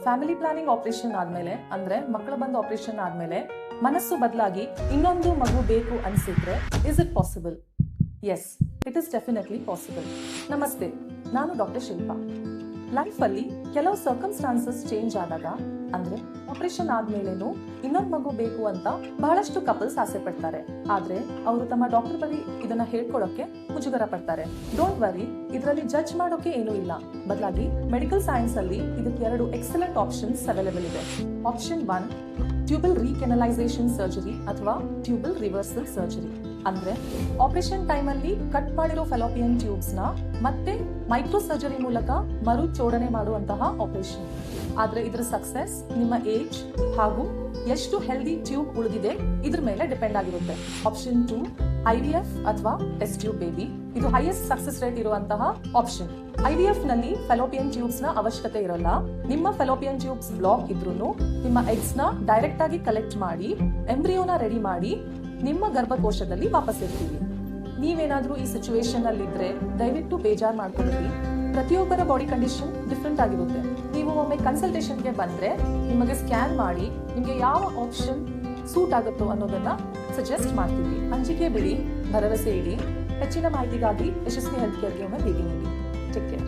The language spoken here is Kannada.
ಫ್ಯಾಮಿಲಿ ಪ್ಲಾನಿಂಗ್ ಆಪರೇಷನ್ ಆದ್ಮೇಲೆ ಅಂದ್ರೆ ಮಕ್ಕಳು ಬಂದ ಆಪರೇಷನ್ ಆದ್ಮೇಲೆ ಮನಸ್ಸು ಬದಲಾಗಿ ಇನ್ನೊಂದು ಮಗು ಬೇಕು ಅನ್ಸಿದ್ರೆ is it possible? Yes, it is definitely possible. ನಮಸ್ತೆ, ನಾನು ಡಾಕ್ಟರ್ ಶಿಲ್ಪಾ. ಲೈಫಲ್ಲಿ ಕೆಲವು ಸರ್ಕಮ್ಸ್ಟಾನ್ಸಸ್ ಚೇಂಜ್ ಆದಾಗ ಅಂದ್ರೆ ಆಪರೇಷನ್ ಆದ್ಮೇಲೇನು ಇನ್ನೊಂದು ಮಗು ಬೇಕು ಅಂತ ಬಹಳಷ್ಟು ಕಪಲ್ಸ್ ಆಸೆ ಪಡ್ತಾರೆ. ಆದ್ರೆ ಅವರು ತಮ್ಮ ಡಾಕ್ಟರ್ ಬಳಿ ಇದನ್ನ ಹೇಳ್ಕೊಳಕ್ಕೆ ಮುಜುಗರ ಪಡ್ತಾರೆ. ಡೋಂಟ್ ವರಿ, ಇದರಲ್ಲಿ ಜಡ್ಜ್ ಮಾಡೋಕೆ ಏನೂ ಇಲ್ಲ. ಬದಲಾಗಿ ಮೆಡಿಕಲ್ ಸೈನ್ಸ್ ಅಲ್ಲಿ ಇದಕ್ಕೆ 2 ಎಕ್ಸಲೆಂಟ್ ಆಪ್ಷನ್ಸ್ ಅವೈಲೇಬಲ್ ಇದೆ. ಆಪ್ಷನ್ 1, ಟ್ಯೂಬಲ್ ರೀಕೆನಲೈಸೇಷನ್ ಸರ್ಜರಿ ಅಥವಾ ಟ್ಯೂಬಲ್ ರಿವರ್ಸಲ್ ಸರ್ಜರಿ. ಅಂದ್ರೆ ಆಪರೇಷನ್ ಟೈಮ್ ಅಲ್ಲಿ ಕಟ್ ಮಾಡಿರೋ ಫೆಲೋಪಿಯನ್ ಟ್ಯೂಬ್ಸ್ ನ ಮತ್ತೆ ಮೈಕ್ರೋ ಸರ್ಜರಿ ಮೂಲಕ ಮರು ಜೋಡಣೆ ಮಾಡುವಂತಹ ಆಪರೇಷನ್. ಆದ್ರೆ ಇದರ ಸಕ್ಸೆಸ್ ನಿಮ್ಮ ಏಜ್ ಹಾಗೂ ಎಷ್ಟು ಹೆಲ್ದಿ ಟ್ಯೂಬ್ ಉಳಿದಿದೆ ಇದ್ರ ಮೇಲೆ ಡಿಪೆಂಡ್ ಆಗಿರುತ್ತೆ. ಆಪ್ಷನ್ 2, IVF ಅಥವಾ ಟೆಸ್ಟ್ ಟ್ಯೂಬ್ ಬೇಬಿ. ಇದು ಹೈಯೆಸ್ಟ್ ಸಕ್ಸೆಸ್ ರೇಟ್ ಇರುವಂತಹ ಆಪ್ಷನ್. IVF ನಲ್ಲಿ ಫೆಲೋಪಿಯನ್ ಟ್ಯೂಬ್ಸ್ ನ ಅವಶ್ಯಕತೆ ಇರಲ್ಲ. ನಿಮ್ಮ ಫೆಲೋಪಿಯನ್ ಟ್ಯೂಬ್ಸ್ ಬ್ಲಾಕ್ ಇದ್ರೂ ನಿಮ್ಮ ಎಗ್ಸ್ ನ ಡೈರೆಕ್ಟ್ ಆಗಿ ಕಲೆಕ್ಟ್ ಮಾಡಿ ಎಂಬ್ರಿಯೋನ ರೆಡಿ ಮಾಡಿ ನಿಮ್ಮ ಗರ್ಭಕೋಶದಲ್ಲಿ ವಾಪಸ್ ಇರ್ತೀವಿ. ನೀವೇನಾದ್ರೂ ಈ ಸಿಚುವೇಶನ್ ಅಲ್ಲಿ ಇದ್ರೆ ದಯವಿಟ್ಟು ಬೇಜಾರ್ ಮಾಡ್ಕೊಳ್ಳಿ. ಪ್ರತಿಯೊಬ್ಬರ ಬಾಡಿ ಕಂಡೀಷನ್ ಡಿಫ್ರೆಂಟ್ ಆಗಿರುತ್ತೆ. ನೀವು ಒಮ್ಮೆ ಕನ್ಸಲ್ಟೇಷನ್ಗೆ ಬಂದ್ರೆ ನಿಮಗೆ ಸ್ಕ್ಯಾನ್ ಮಾಡಿ ನಿಮಗೆ ಯಾವ ಆಪ್ಷನ್ ಸೂಟ್ ಆಗುತ್ತೋ ಅನ್ನೋದನ್ನ ಸಜೆಸ್ಟ್ ಮಾಡ್ತೀವಿ. ಅಂಜಿಕೆ ಬಿಡಿ, ಭರವಸೆ ಇಡಿ. ಹೆಚ್ಚಿನ ಮಾಹಿತಿಗಾಗಿ ಯಶಸ್ವಿ ಹೆಲ್ತ್ ಕೇರ್ಗೆ ಒಮ್ಮೆ ಭೇಟಿ ನೀಡಿ. Take care.